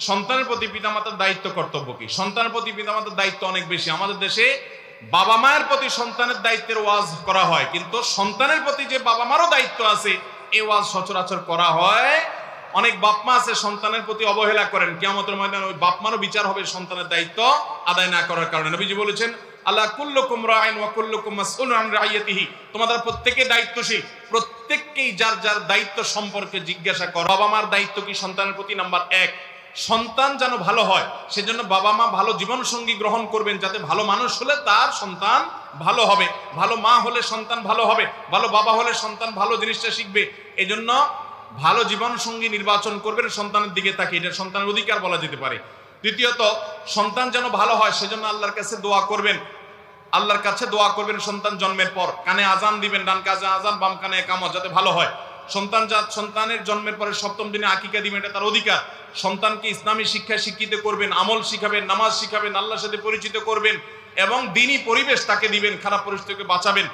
সন্তানের প্রতি পিতামাতার দায়িত্ব কর্তব্য কি? সন্তানের প্রতি পিতামাতার দায়িত্ব অনেক বেশি। আমাদের দেশে বাবা মায়ের প্রতি সন্তানের দায়িত্বের ওয়াজ করা হয়, কিন্তু সন্তানের প্রতি যে বাবা মারও দায়িত্ব আছে এই ওয়াজ সচরাচর করা হয়। অনেক বাপ মা আছে সন্তানের প্রতি অবহেলা করেন, কিয়ামতের ময়দানে ওই বাপ মারও বিচার হবে সন্তানের দায়িত্ব আদায় না করার কারণে। নবীজি বলেছেন, আল্লাহ কুল্লুকুম রাইন ওয়া কুল্লুকুম মাসউলুন আন রাইয়াতিহি, তোমাদের প্রত্যেকে দায়িত্বশীল, প্রত্যেককেই যার যার দায়িত্ব সম্পর্কে জিজ্ঞাসা করো। বাবা মার দায়িত্ব কি সন্তানের প্রতি? নাম্বার 1, সন্তান যেন ভালো হয় সেজন্য বাবা মা ভালো জীবন সঙ্গী গ্রহণ করবেন, যাতে ভালো মানুষ হলে তার সন্তান ভালো হবে, ভালো মা হলে সন্তান ভালো হবে, ভালো বাবা হলে সন্তান ভালো জিনিসটা শিখবে। এই জন্য ভালো জীবন সঙ্গী নির্বাচন করবেন সন্তানের দিকে তাকে, এটা সন্তানের অধিকার বলা যেতে পারে। দ্বিতীয়ত, সন্তান যেন ভালো হয় সেজন্য আল্লাহর কাছে দোয়া করবেন। আল্লাহর কাছে দোয়া করবেন সন্তান জন্মের পর, কানে আজান দিবেন, ডান কানে আজান বাম কানে একামত, যাতে ভালো হয়। সন্তানের জন্মের পরে 7ম দিনে আকিকা দিবেন, এটা তার অধিকার। সন্তানকে ইসলামী শিক্ষায় শিক্ষিত করবেন, আমল শিখাবেন, নামাজ শিখাবেন, আল্লাহর সাথে পরিচিত করবেন এবং দ্বীনি পরিবেশ তাকে দিবেন, খারাপ পরিস্থিতি থেকে বাঁচাবেন।